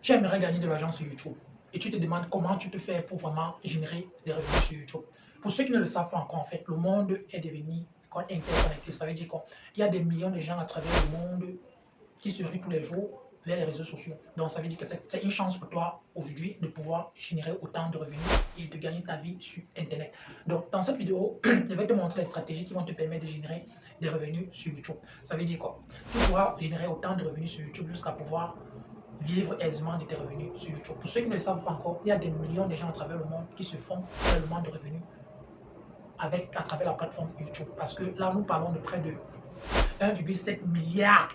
Tu aimerais gagner de l'argent sur YouTube et tu te demandes comment tu peux faire pour vraiment générer des revenus sur YouTube. Pour ceux qui ne le savent pas encore, en fait, le monde est devenu interconnecté. Ça veut dire quoi? Il y a des millions de gens à travers le monde qui se rient tous les jours vers les réseaux sociaux. Donc ça veut dire que c'est une chance pour toi aujourd'hui de pouvoir générer autant de revenus et de gagner ta vie sur Internet. Donc dans cette vidéo, je vais te montrer les stratégies qui vont te permettre de générer des revenus sur YouTube. Ça veut dire quoi? Tu pourras générer autant de revenus sur YouTube jusqu'à pouvoir vivre aisément de tes revenus sur YouTube. Pour ceux qui ne le savent pas encore, il y a des millions de gens à travers le monde qui se font tellement de revenus à travers la plateforme YouTube. Parce que là, nous parlons de près de 1,7 milliard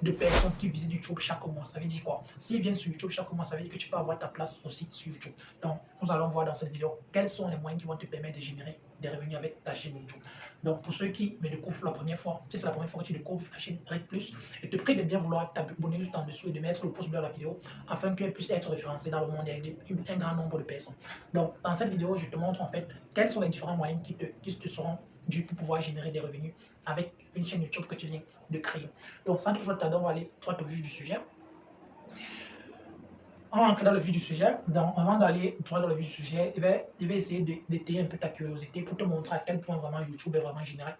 de personnes qui visitent YouTube chaque mois. Ça veut dire quoi? S'ils viennent sur YouTube chaque mois, ça veut dire que tu peux avoir ta place aussi sur YouTube. Donc, nous allons voir dans cette vidéo quels sont les moyens qui vont te permettre de générer des revenus avec ta chaîne YouTube. Donc, pour ceux qui me découvrent pour la première fois, si c'est la première fois que tu découvres la chaîne Red Plus, je te prie de bien vouloir t'abonner juste en dessous et de mettre le pouce bleu à la vidéo afin qu'elle puisse être référencée dans le monde avec un grand nombre de personnes. Donc, dans cette vidéo, je te montre en fait quels sont les différents moyens qui te seront dus pour pouvoir générer des revenus avec une chaîne YouTube que tu viens de créer. Donc, sans toujours tarder, on va aller droit au vif du sujet. On va entrer dans le vif du sujet. Donc, avant d'aller droit dans le vif du sujet, je vais essayer d'étayer un peu ta curiosité pour te montrer à quel point vraiment YouTube est vraiment génial,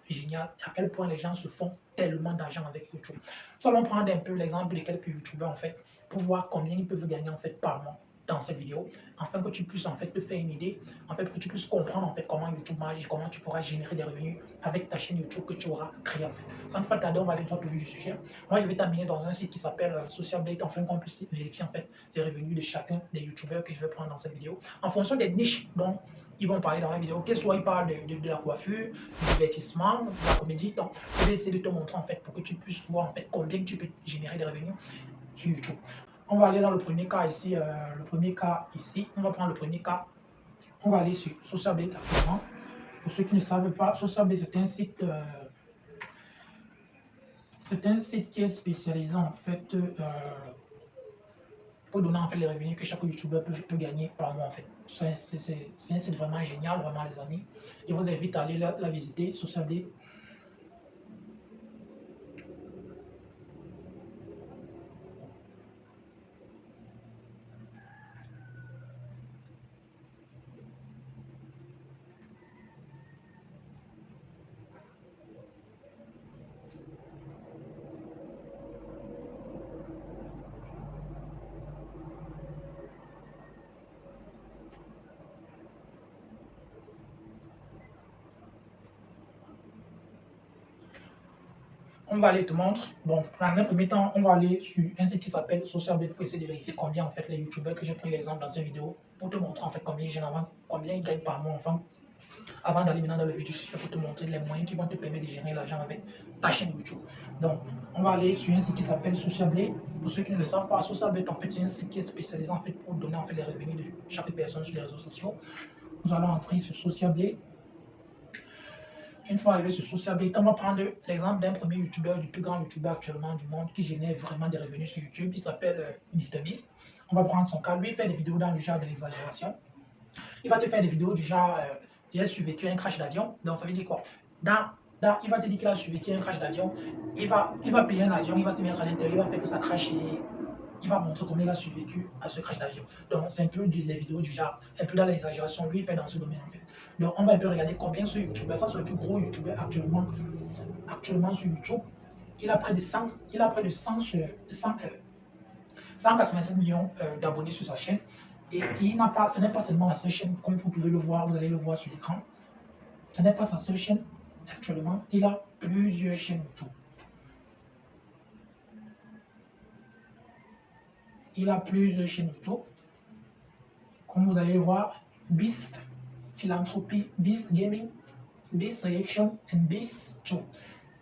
à quel point les gens se font tellement d'argent avec YouTube. Nous allons prendre un peu l'exemple de quelques YouTubeurs en fait, pour voir combien ils peuvent gagner en fait par mois dans cette vidéo, afin que tu puisses en fait te faire une idée, en fait que tu puisses comprendre en fait comment YouTube marche, comment tu pourras générer des revenus avec ta chaîne YouTube que tu auras créée en fait. Sans fois tarder, on va aller droit au vif du sujet. Moi, je vais t'amener dans un site qui s'appelle SocialBlade, afin qu'on puisse vérifier en fait les revenus de chacun des YouTubeurs que je vais prendre dans cette vidéo, en fonction des niches dont ils vont parler dans la vidéo, que soit ils parlent de la coiffure, du divertissement, de la comédie. Donc, je vais essayer de te montrer en fait pour que tu puisses voir en fait combien tu peux générer des revenus sur YouTube. On va aller dans le premier cas ici. On va prendre le premier cas. On va aller sur SocialBlade actuellement. Pour ceux qui ne savent pas, SocialBlade c'est un site qui est spécialisé en fait pour donner en fait les revenus que chaque youtubeur peut gagner par mois en fait. C'est un site vraiment génial, vraiment les amis. Je vous invite à aller la visiter, SocialBlade. On va aller te montrer. Bon, dans un premier temps, on va aller sur un site qui s'appelle SocialBlade pour essayer de vérifier combien en fait les youtubeurs que j'ai pris l'exemple dans cette vidéo pour te montrer en fait combien ils gagnent par mois enfin. Avant d'aller maintenant dans le vif du sujet pour te montrer les moyens qui vont te permettre de générer l'argent avec ta chaîne YouTube. Donc, on va aller sur un site qui s'appelle SocialBlade. Pour ceux qui ne le savent pas, SocialBlade en fait c'est un site qui est spécialisé en fait pour donner en fait les revenus de chaque personne sur les réseaux sociaux. Nous allons entrer sur SocialBlade. Une fois arrivé sur SocialBlade, on va prendre l'exemple d'un premier youtubeur, du plus grand youtubeur actuellement du monde qui génère vraiment des revenus sur YouTube. Il s'appelle MrBeast. On va prendre son cas. Lui, il fait des vidéos dans le genre de l'exagération. Il va te faire des vidéos du genre il a survécu à un crash d'avion. Donc ça veut dire quoi? Il va te dire qu'il a survécu à un crash d'avion. Il va payer un avion, il va se mettre à l'intérieur, il va faire que ça crache et il va montrer comment il a survécu à ce crash d'avion. Donc c'est un peu les vidéos du genre, un peu dans l'exagération, lui il fait dans ce domaine en fait. Donc on va un peu regarder combien ce youtubeur, ça c'est le plus gros youtubeur actuellement sur YouTube. Il a près de 187 millions d'abonnés sur sa chaîne. Et ce n'est pas seulement la seule chaîne, comme vous pouvez le voir, vous allez le voir sur l'écran. Ce n'est pas sa seule chaîne actuellement, il a plusieurs chaînes YouTube. Il a plusieurs chaînes YouTube. Comme vous allez le voir, Beast Philanthropy, Beast Gaming, Beast Reaction et Beast Show.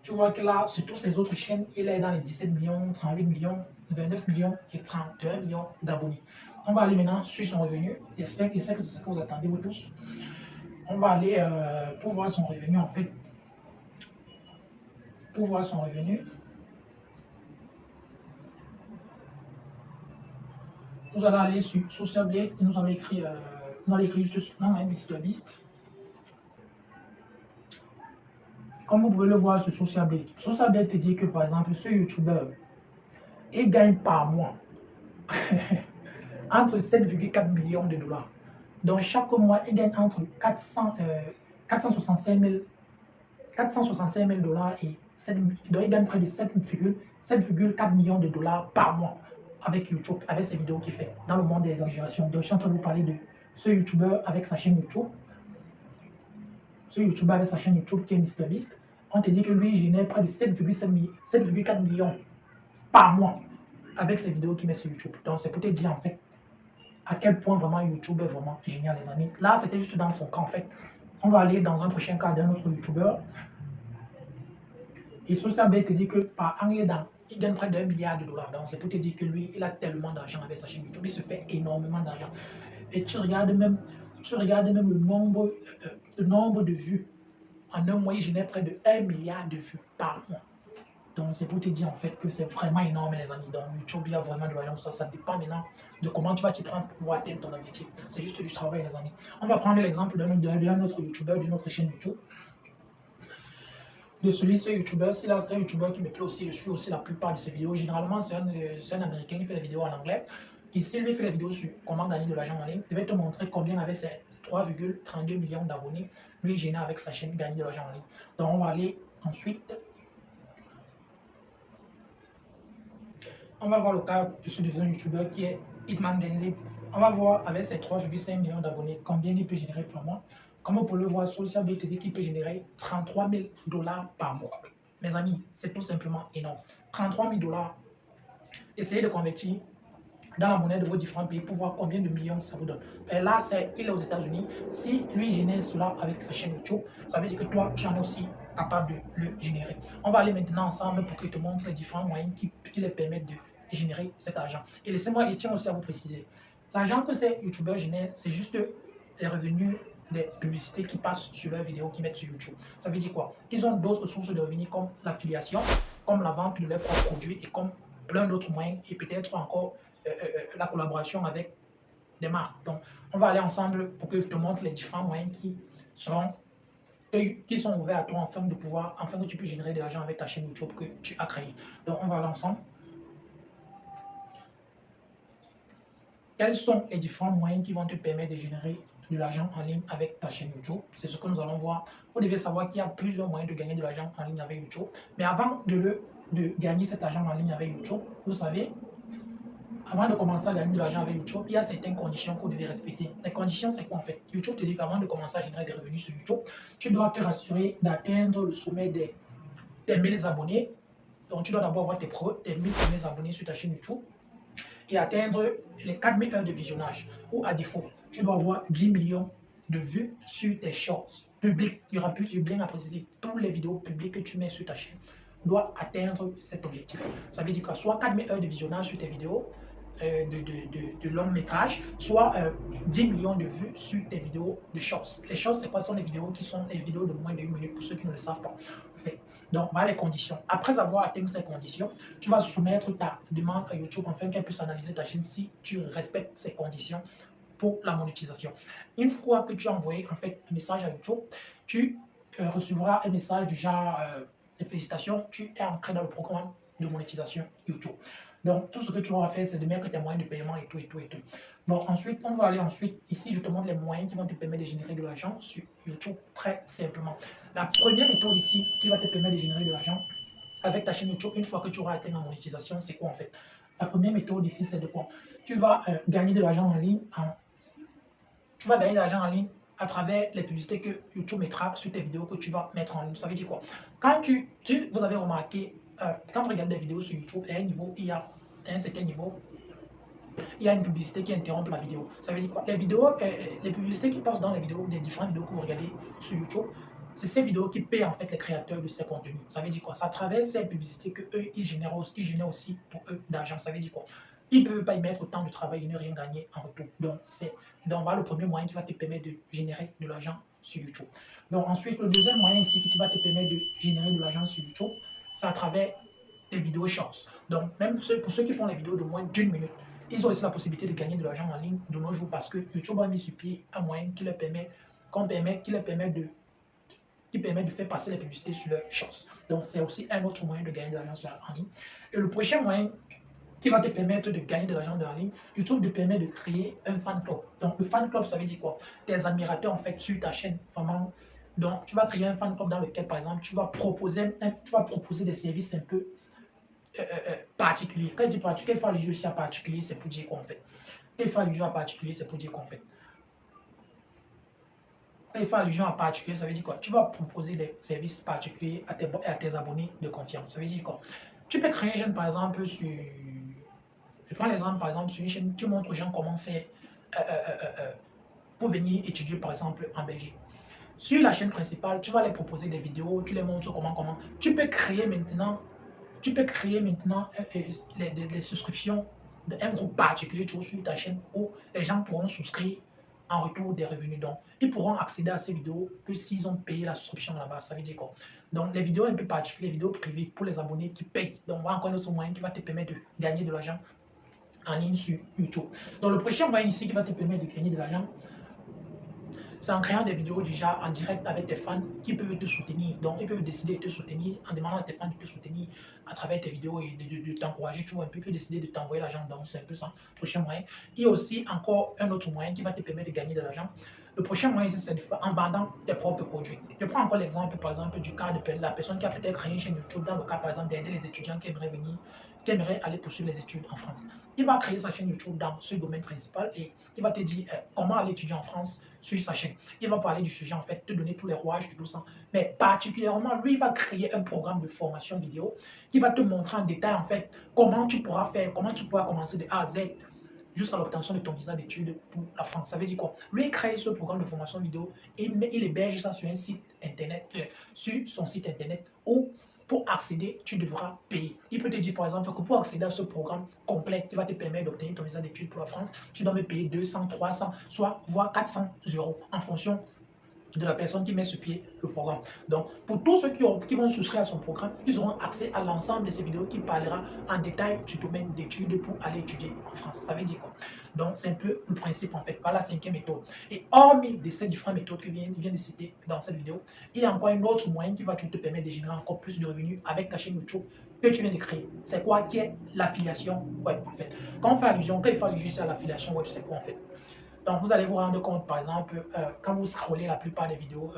Tu vois que là, sur toutes ces autres chaînes, il est dans les 17 millions, 38 millions, 29 millions et 31 millions d'abonnés. On va aller maintenant sur son revenu. Et c'est ce que vous attendez, vous tous. On va aller pour voir son revenu, en fait. Pour voir son revenu, nous allons aller sur SocialBlade et nous allons écrire juste son nom, MrBeast. Comme vous pouvez le voir sur SocialBlade, SocialBlade te dit que par exemple, ce YouTuber, il gagne par mois entre 7,4 millions de dollars. Donc chaque mois, il gagne entre 465 000 dollars et 7, donc il gagne près de 7,4 millions de dollars par mois avec YouTube, avec ses vidéos qu'il fait dans le monde des exagérations. Donc je suis en train de vous parler de ce YouTuber avec sa chaîne YouTube. Ce YouTuber avec sa chaîne YouTube qui est MrBeast. On te dit que lui, il génère près de 7,4 millions par mois avec ses vidéos qu'il met sur YouTube. Donc c'est pour te dire en fait à quel point vraiment YouTube est vraiment génial, les amis. Là, c'était juste dans son cas en fait. On va aller dans un prochain cas d'un autre YouTuber. Et Socialbay te dit que par an, il gagne près d'1 milliard de dollars. Donc c'est pour te dire que lui, il a tellement d'argent avec sa chaîne YouTube. Il se fait énormément d'argent. Et tu regardes même le nombre de vues. En un mois, il génère près de 1 milliard de vues par mois. Donc c'est pour te dire en fait que c'est vraiment énorme, les amis. Donc YouTube, il y a vraiment de l'argent. Ça dépend maintenant de comment tu vas t'y prendre pour pouvoir atteindre ton objectif. C'est juste du travail, les amis. On va prendre l'exemple d'un autre YouTuber, d'une autre chaîne YouTube. De ce YouTuber, c'est un YouTuber qui me plaît aussi. Je suis aussi la plupart de ses vidéos. Généralement, c'est un Américain qui fait des vidéos en anglais. Ici, lui fait des vidéos sur comment gagner de l'argent en ligne. Je vais te montrer combien avec ses 3,32 millions d'abonnés, lui génère avec sa chaîne gagner de l'argent en ligne. Donc, on va aller ensuite. On va voir le cas de ce deuxième YouTuber qui est Hitman Genzi. On va voir avec ses 3,5 millions d'abonnés combien il peut générer par mois. Comme vous pouvez le voir, Socialbay te dit qu'il peut générer 33 000 dollars par mois. Mes amis, c'est tout simplement énorme. 33 000 dollars. Essayez de convertir dans la monnaie de vos différents pays pour voir combien de millions ça vous donne. Et là, il est aux États-Unis. Si lui génère cela avec sa chaîne YouTube, ça veut dire que toi, tu en es aussi capable de le générer. On va aller maintenant ensemble pour que je te montre les différents moyens qui les permettent de générer cet argent. Et laissez-moi, il tient aussi à vous préciser. L'argent que ces YouTubeurs génèrent, c'est juste les revenus des publicités qui passent sur leurs vidéos qu'ils mettent sur YouTube. Ça veut dire quoi? Ils ont d'autres sources de revenus comme l'affiliation, comme la vente de leurs propres produits et comme plein d'autres moyens et peut-être encore la collaboration avec des marques. Donc, on va aller ensemble pour que je te montre les différents moyens qui sont ouverts à toi afin que tu puisses générer de l'argent avec ta chaîne YouTube que tu as créée. Donc, on va aller ensemble. Quels sont les différents moyens qui vont te permettre de générer de l'argent en ligne avec ta chaîne YouTube? C'est ce que nous allons voir. Vous devez savoir qu'il y a plusieurs moyens de gagner de l'argent en ligne avec YouTube. Mais avant de gagner cet argent en ligne avec YouTube, vous savez, avant de commencer à gagner de l'argent avec YouTube, il y a certaines conditions que vous devez respecter. Les conditions, c'est quoi en fait? YouTube te dit qu'avant de commencer à générer des revenus sur YouTube, tu dois te rassurer d'atteindre le sommet des 1000 abonnés. Donc, tu dois d'abord avoir tes 1000 premiers abonnés sur ta chaîne YouTube et atteindre les 4000 heures de visionnage. Ou à défaut, tu dois avoir 10 millions de vues sur tes shorts publics. Il y aura plus, j'ai bien à préciser, toutes les vidéos publiques que tu mets sur ta chaîne doivent atteindre cet objectif. Ça veut dire que soit 4000 heures de visionnage sur tes vidéos, de long métrage, soit 10 millions de vues sur tes vidéos de shorts. Les shorts, c'est quoi? Ce sont les vidéos qui sont les vidéos de moins de 1 minute pour ceux qui ne le savent pas. En fait. Donc, voilà les conditions. Après avoir atteint ces conditions, tu vas soumettre ta demande à YouTube afin qu'elle puisse analyser ta chaîne si tu respectes ces conditions pour la monétisation. Une fois que tu as envoyé en fait un message à YouTube, tu recevras un message du genre félicitations, tu es entré dans le programme de monétisation YouTube. Donc, tout ce que tu auras fait, c'est de mettre tes moyens de paiement et tout, et tout, et tout. Bon, ensuite, on va aller ensuite. Ici, je te montre les moyens qui vont te permettre de générer de l'argent sur YouTube très simplement. La première méthode ici qui va te permettre de générer de l'argent avec ta chaîne YouTube, une fois que tu auras atteint la monétisation, c'est quoi en fait? La première méthode ici, c'est de quoi? Tu vas gagner de l'argent en ligne à travers les publicités que YouTube mettra sur tes vidéos que tu vas mettre en ligne. Ça veut dire quoi? Quand vous avez remarqué, quand vous regardez des vidéos sur YouTube, à un certain niveau, il y a une publicité qui interrompt la vidéo. Ça veut dire quoi? Les publicités qui passent dans les vidéos, des différentes vidéos que vous regardez sur YouTube, c'est ces vidéos qui paient en fait les créateurs de ces contenus. Ça veut dire quoi? C'est à travers ces publicités que eux ils génèrent aussi pour eux d'argent. Ça veut dire quoi? Ils ne peuvent pas y mettre autant de travail et ne rien gagner en retour. Donc voilà le premier moyen qui va te permettre de générer de l'argent sur YouTube. Donc ensuite, le deuxième moyen ici qui va te permettre de générer de l'argent sur YouTube, c'est à travers les vidéos shorts. Donc même pour ceux qui font les vidéos de moins d'1 minute, ils ont aussi la possibilité de gagner de l'argent en ligne de nos jours parce que YouTube a mis sur pied un moyen qui permet de faire passer les publicités sur leurs shorts. Donc c'est aussi un autre moyen de gagner de l'argent en ligne. Et le prochain moyen qui va te permettre de gagner de l'argent de la ligne. YouTube te permet de créer un fan club. Donc, le fan club, ça veut dire quoi? Tes admirateurs, en fait, sur ta chaîne, vraiment. Donc, tu vas créer un fan club dans lequel, par exemple, tu vas proposer des services un peu particuliers. Quand je dis particulier, faire les jeux aussi à particulier, c'est pour dire quoi, en fait? Quand il fait allusion à particulier, c'est pour dire quoi, en fait? Quand il fait allusion à particulier, ça veut dire quoi? Tu vas proposer des services particuliers à tes abonnés de confiance. Ça veut dire quoi? Tu peux créer une chaîne, par exemple, sur... Je prends l'exemple, par exemple, sur une chaîne, tu montres aux gens comment faire euh, euh, euh, euh, pour venir étudier, par exemple, en Belgique. Sur la chaîne principale, tu vas les proposer des vidéos, tu les montres comment. Tu peux créer maintenant des souscriptions d'un groupe particulier sur ta chaîne où les gens pourront souscrire en retour des revenus. Donc, ils pourront accéder à ces vidéos que s'ils ont payé la souscription là-bas. Ça veut dire quoi? Donc, les vidéos un peu particulières, les vidéos privées pour les abonnés qui payent. Donc, voilà encore un autre moyen qui va te permettre de gagner de l'argent en ligne sur YouTube. Donc, le prochain moyen ici qui va te permettre de gagner de l'argent, c'est en créant des vidéos déjà en direct avec tes fans qui peuvent te soutenir. Donc, ils peuvent décider de te soutenir en demandant à tes fans de te soutenir à travers tes vidéos et de t'encourager. Tu vois, un peu, ils peuvent décider de t'envoyer l'argent. Donc, c'est un peu ça, le prochain moyen. Il y a aussi encore un autre moyen qui va te permettre de gagner de l'argent. Le prochain moyen, c'est en vendant tes propres produits. Je prends encore l'exemple, par exemple, du cas de la personne qui a peut-être créé une chaîne YouTube, dans le cas, par exemple, d'aider les étudiants qui aimeraient venir, qui aimeraient aller poursuivre les études en France. Il va créer sa chaîne YouTube dans ce domaine principal et il va te dire comment aller étudier en France sur sa chaîne. Il va parler du sujet, en fait, te donner tous les rouages et tout ça. Mais particulièrement, lui, il va créer un programme de formation vidéo qui va te montrer en détail, en fait, comment tu pourras faire, comment tu pourras commencer de A à Z jusqu'à l'obtention de ton visa d'études pour la France. Ça veut dire quoi? Lui, il crée ce programme de formation vidéo et il héberge ça sur un site internet, sur son site internet où pour accéder, tu devras payer. Il peut te dire par exemple que pour accéder à ce programme complet qui va te permettre d'obtenir ton visa d'études pour la France, tu dois me payer 200, 300, soit voire 400 euros en fonction de la personne qui met sur pied le programme. Donc, pour tous ceux qui vont souscrire à son programme, ils auront accès à l'ensemble de ces vidéos qui parlera en détail du domaine d'études pour aller étudier en France. Ça veut dire quoi? Donc, c'est un peu le principe en fait. Voilà la cinquième méthode. Et hormis de ces différentes méthodes que je viens de citer dans cette vidéo, il y a encore un autre moyen qui va te permettre de générer encore plus de revenus avec ta chaîne YouTube que tu viens de créer. C'est quoi? Qui est l'affiliation web en fait. Quand il fait allusion à l'affiliation web, c'est quoi en fait? Donc, vous allez vous rendre compte, par exemple, quand vous scrollez la plupart des vidéos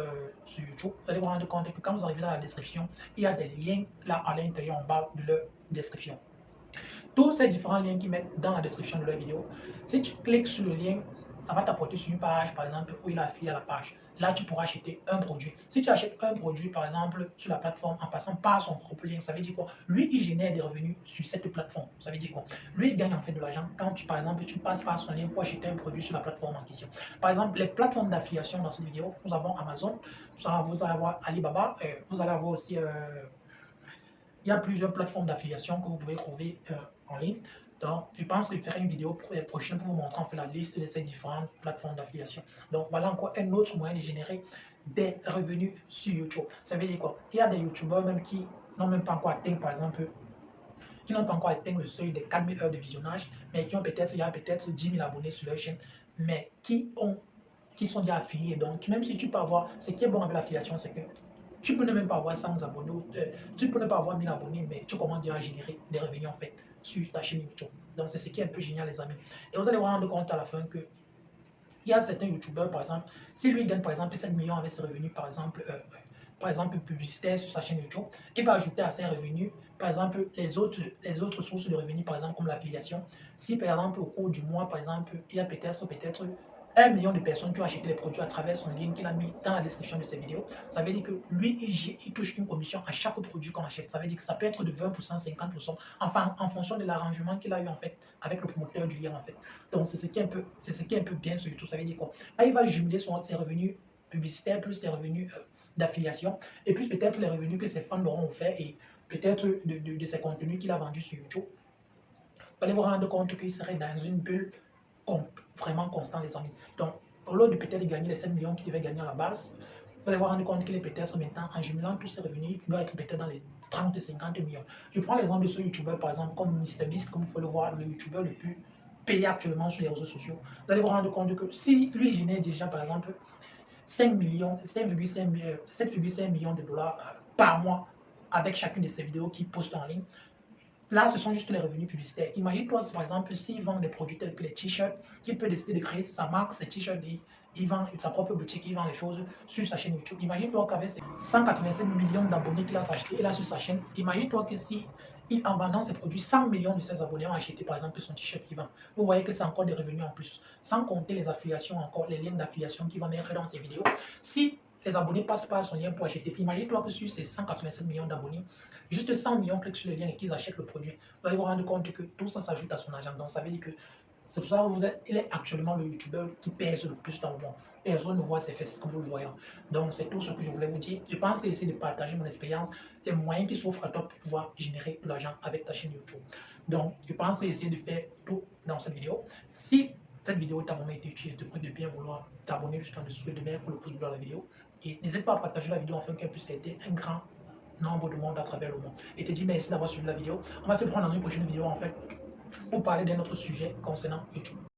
sur YouTube, vous allez vous rendre compte que quand vous arrivez dans la description, il y a des liens là à l'intérieur en bas de leur description. Tous ces différents liens qu'ils mettent dans la description de leur vidéo, si tu cliques sur le lien, ça va t'apporter sur une page, par exemple, où il a affilié à la page. Là, tu pourras acheter un produit. Si tu achètes un produit, par exemple, sur la plateforme en passant par son propre lien, ça veut dire quoi? Lui, il génère des revenus sur cette plateforme. Ça veut dire quoi? Lui, il gagne en fait de l'argent quand, par exemple, tu passes par son lien pour acheter un produit sur la plateforme en question. Par exemple, les plateformes d'affiliation dans cette vidéo, nous avons Amazon, vous allez avoir Alibaba, vous allez avoir aussi... il y a plusieurs plateformes d'affiliation que vous pouvez trouver en ligne. Donc, je pense que je ferai une vidéo prochaine pour vous montrer en fait la liste de ces différentes plateformes d'affiliation. Donc, voilà encore un autre moyen de générer des revenus sur YouTube. Ça veut dire quoi? Il y a des YouTubeurs même qui n'ont même pas encore atteint, par exemple, qui n'ont pas encore atteint le seuil des 4000 heures de visionnage, mais qui ont peut-être, il y a peut-être 10 000 abonnés sur leur chaîne, mais qui sont déjà affiliés. Donc, même si tu peux avoir, ce qui est bon avec l'affiliation, c'est que tu peux ne même pas avoir 100 abonnés, tu peux ne pas avoir 1000 abonnés, mais tu commences déjà à générer des revenus en fait sur ta chaîne YouTube. Donc c'est ce qui est un peu génial les amis. Et vous allez vous rendre compte à la fin que il y a certains youtubeurs par exemple, si lui gagne par exemple 7 millions avec ses revenus par exemple publicitaire sur sa chaîne YouTube, il va ajouter à ses revenus par exemple les autres sources de revenus par exemple comme l'affiliation. Si par exemple au cours du mois par exemple il y a peut-être 1 million de personnes qui ont acheté les produits à travers son lien qu'il a mis dans la description de ses vidéos. Ça veut dire que lui, il touche une commission à chaque produit qu'on achète. Ça veut dire que ça peut être de 20%, 50%, enfin, en fonction de l'arrangement qu'il a eu en fait avec le promoteur du lien en fait. Donc, c'est ce qui est un peu bien sur YouTube. Ça veut dire quoi? Là, il va jumeler ses revenus publicitaires plus ses revenus d'affiliation et puis peut-être les revenus que ses fans l'auront offert et peut-être de ses contenus qu'il a vendus sur YouTube. Vous allez vous rendre compte qu'il serait dans une bulle vraiment constant les amis. Donc, au lieu de peut-être gagner les 7 millions qu'il devait gagner à la base, vous allez vous rendre compte qu'il est peut-être maintenant, en jumelant tous ses revenus, il doit être peut-être dans les 30 50 millions. Je prends l'exemple de ce youtubeur, par exemple, comme MrBeast, comme vous pouvez le voir, le youtubeur le plus payé actuellement sur les réseaux sociaux. Vous allez vous rendre compte que si lui génère déjà, par exemple, 5 millions, 7,5 millions de dollars par mois avec chacune de ses vidéos qu'il poste en ligne, Là, ce sont juste les revenus publicitaires. Imagine-toi, par exemple, s'il vend des produits tels que les t-shirts, qu'il peut décider de créer sa marque, ses t-shirts, il vend sa propre boutique, il vend les choses sur sa chaîne YouTube. Imagine-toi qu'avec ses 187 millions d'abonnés qu'il a acheté là sur sa chaîne, imagine-toi que si en vendant ses produits, 100 millions de ses abonnés ont acheté par exemple son t-shirt qu'il vend. Vous voyez que c'est encore des revenus en plus. Sans compter les affiliations encore, les liens d'affiliation qu'il va mettre dans ses vidéos. Si les abonnés passent par son lien pour acheter, puis imagine-toi que sur ces 187 millions d'abonnés, juste 100 millions cliquent sur le lien et qu'ils achètent le produit. Vous allez vous rendre compte que tout ça s'ajoute à son argent. Donc ça veut dire que c'est pour ça que il est actuellement le youtubeur qui pèse le plus dans le monde. Personne ne voit ses fesses comme vous le voyez. Donc c'est tout ce que je voulais vous dire. Je pense que j'essaie de partager mon expérience, les moyens qui s'offrent à toi pour pouvoir générer de l'argent avec ta chaîne YouTube. Donc je pense que j'essaie de faire tout dans cette vidéo. Si cette vidéo t'a vraiment été utile, je te prie de bien vouloir t'abonner juste en dessous et de mettre le pouce bleu à la vidéo. Et n'hésite pas à partager la vidéo afin qu'elle puisse aider un grand nombre de monde à travers le monde. Et te dis merci d'avoir suivi la vidéo. On va se prendre dans une prochaine vidéo en fait pour parler d'un autre sujet concernant YouTube.